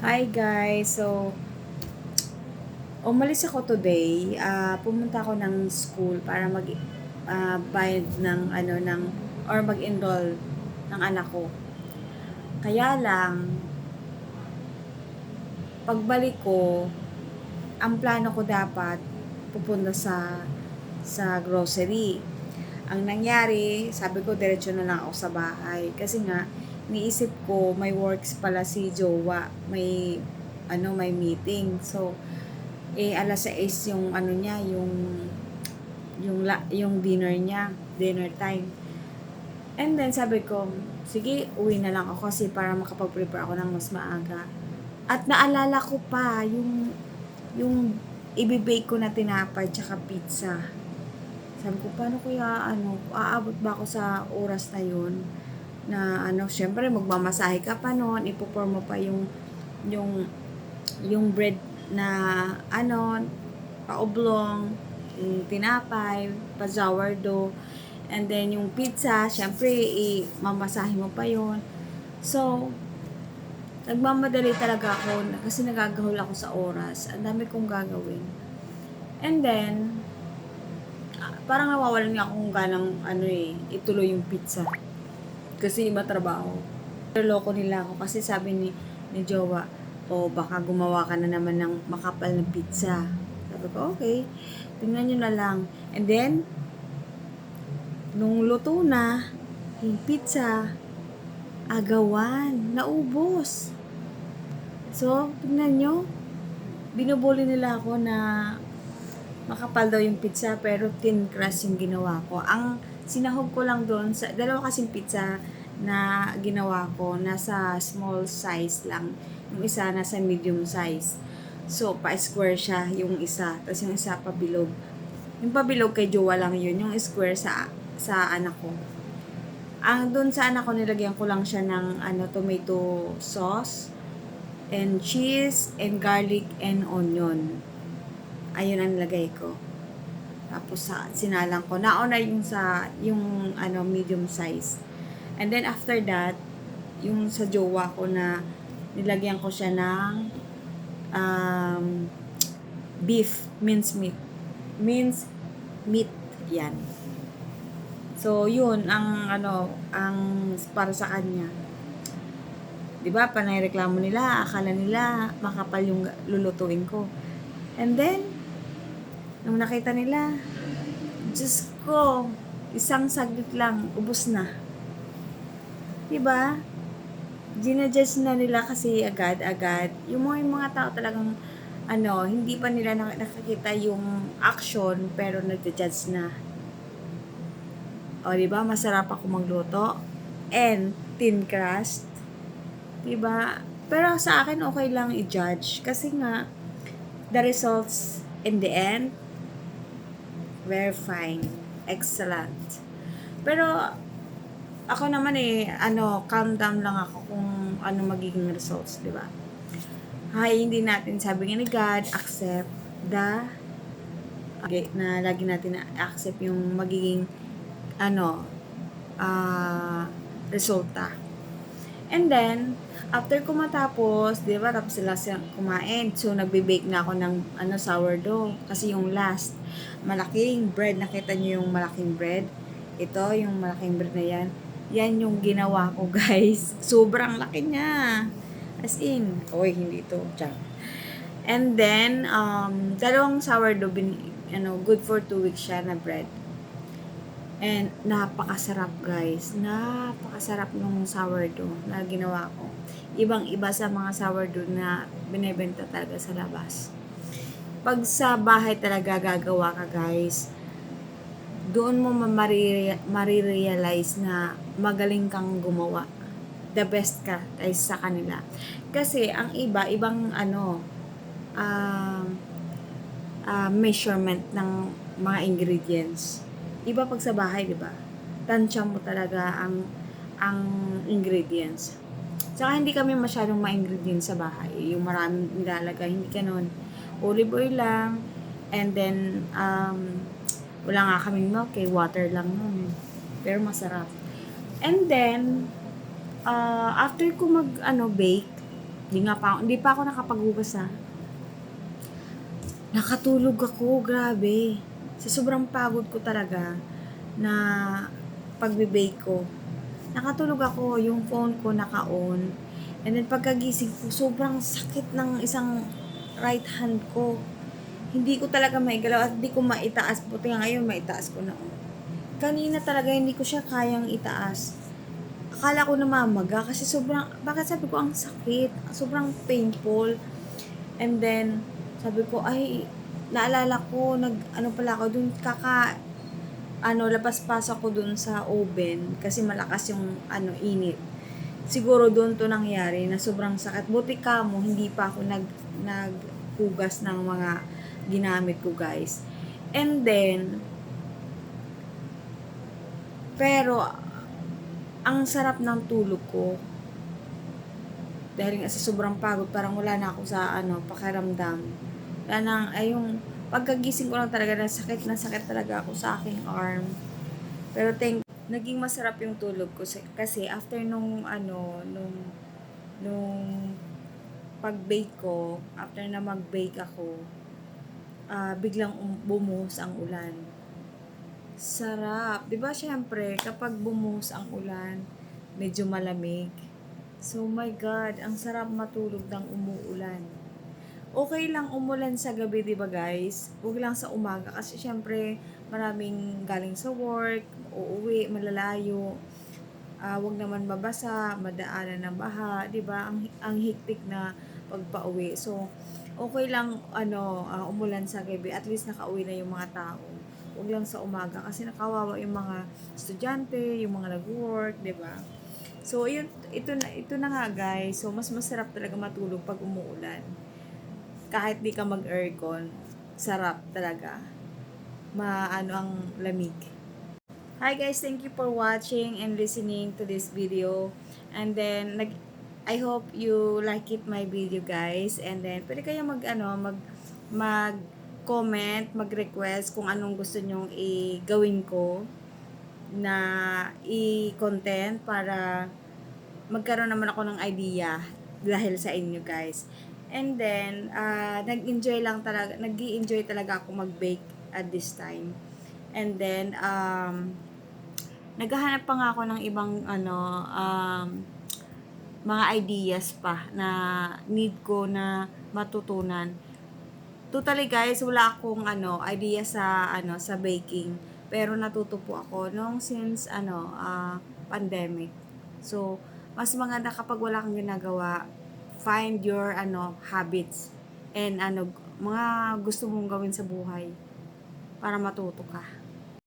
Hi guys! So, umalis ako today. Pumunta ako ng school para bayad ng or mag-enroll ng anak ko. Kaya lang, pagbalik ko, ang plano ko dapat pupunta sa grocery. Ang nangyari, sabi ko diretso na lang ako sa bahay kasi nga niisip ko may works pala si Jowa, may meeting. So, alas 6 yung niya, yung dinner time. And then sabi ko, sige, uwi na lang ako kasi para makapag-prepare ako ng mas maaga. At naalala ko pa yung ibibake ko na tinapay tsaka pizza. Sabi ko, paano kaya aabot ba ako sa oras na yun? Na syempre magmamasahe ka pa noon, ipo-pour mo pa yung yung bread na paoblong, yung tinapay, pa sourdough, and then yung pizza, syempre mamasahe mo pa yon. So, nagmamadali talaga ako kasi nagagahol ako sa oras. Ang dami kong gagawin. And then, parang nawawalan nga akong ganang ituloy yung pizza. Kasi iba trabaho. Loko nila ako kasi sabi ni Jowa, o baka gumawa ka na naman ng makapal na pizza. Sabi ko, okay, tingnan nyo na lang. And then, nung luto na, yung pizza, agawan, naubos. So, tingnan nyo, binubuli nila ako na makapal daw yung pizza pero thin crust yung ginawa ko. Ang sinahog ko lang doon, dalawa kasing pizza na ginawa ko, nasa small size lang. Yung isa nasa medium size. So, pa-square siya yung isa. Tapos yung isa pabilog. Yung pabilog kay Jowa lang yun. Yung square sa anak ko. Ang doon sa anak ko, nilagyan ko lang siya ng tomato sauce, and cheese, and garlic, and onion. Ayun ang nilagay ko. Tapos sinalang ko. Nauna yung medium size. And then after that, yung sa Jowa ko na nilagyan ko siya ng minced meat. Yan. So, yun ang para sa kanya. 'Di ba? Panay reklamo nila, akala nila makapal yung lulutuin ko. And then, nung nakita nila, Diyos ko, isang saglit lang, ubos na. 'Di ba? Ginadjust na nila kasi agad-agad. Yung mga tao talagang hindi pa nila nakakita yung action pero nagja-judge na. O, 'di ba? Masarap ako magluto and thin crust. 'Di ba? Pero sa akin okay lang i-judge kasi nga the results in the end very fine. Excellent. Pero ako naman calm down lang ako kung ano magiging results, 'di ba? Hindi natin sabi nga ni God, accept the na lagi natin na-accept yung magiging resulta. And then, after ko matapos, di ba, tapos sila kumain. So, nagbe-bake na ako ng sourdough. Kasi yung last, malaking bread. Nakita niyo yung malaking bread? Ito, yung malaking bread na yan. Yan yung ginawa ko, guys. Sobrang laki niya. As in, hindi ito. Tiyan. And then, dalawang sourdough, good for 2 weeks siya na bread. And napakasarap, guys. Napakasarap nung sourdough na ginawa ko. Ibang-iba sa mga sourdough na binebenta talaga sa labas. Pag sa bahay talaga gagawa ka, guys, doon mo marirealize na magaling kang gumawa. The best ka kaysa sa kanila. Kasi ang ibang measurement ng mga ingredients. Iba pag sa bahay, di ba? Tansya mo talaga ang ingredients. Saka hindi kami masyadong ma-ingredients sa bahay. Yung maraming nilalagay, hindi ganun. Olive oil lang, and then wala nga kaming milk, water lang nun. Pero masarap. And then after ko bake, Hindi pa ako nakapaghugas ha. Nakatulog ako, grabe. Sa sobrang pagod ko talaga na pagbe-bake ko. Nakatulog ako, yung phone ko naka-on. And then pagkagising ko, sobrang sakit ng isang right hand ko. Hindi ko talaga maigalaw at hindi ko maitaas. Buti nga ngayon, maitaas ko na. Kanina talaga hindi ko siya kayang itaas. Akala ko namamaga kasi bakit sabi ko ang sakit, sobrang painful. And then, sabi ko, ay, naalala ko, pala ako dun, labas-pasok ko dun sa oven kasi malakas yung, init. Siguro dun to nangyari na sobrang sakit. Buti ka mo, hindi pa ako naghugas ng mga ginamit ko, guys. And then, pero, ang sarap ng tulog ko. Dahil nga sa sobrang pagod, parang wala na ako sa pakiramdam. Yung pagkagising ko lang talaga, na sakit talaga ako sa aking arm. Pero naging masarap yung tulog ko kasi after nung pag-bake ko, after na mag-bake ako, biglang bumuhos ang ulan. Sarap. 'Di ba syempre, kapag bumuhos ang ulan, medyo malamig. So, my God, ang sarap matulog ng umuulan. Okay lang umulan sa gabi, di ba guys? Huwag lang sa umaga kasi syempre maraming galing sa work, uuwi, malalayo. Huwag naman mabasa, madaanan ng baha, di ba? Ang hiktik na pagpa-uwi. So, okay lang umulan sa gabi, at least nakauwi na yung mga tao. Huwag lang sa umaga kasi nakawawa yung mga estudyante, yung mga nag-work, di ba? So, ito na nga guys. So, mas masarap talaga matulog pag umuulan. Kahit di ka mag-aircon, sarap talaga. Ang lamig. Hi guys, thank you for watching and listening to this video. And then, I hope you like it my video guys. And then, pwede kayo mag-comment, mag-request kung anong gusto nyong gawin ko na i-content para magkaroon naman ako ng idea dahil sa inyo guys. And then, nag-enjoy talaga ako mag-bake at this time. And then, naghahanap pa nga ako ng ibang mga ideas pa na need ko na matutunan. Totally guys, wala akong idea sa baking. Pero natuto po ako since pandemic. So, mas maganda kapag wala kang ginagawa, find your habits and mga gusto mong gawin sa buhay para matuto ka.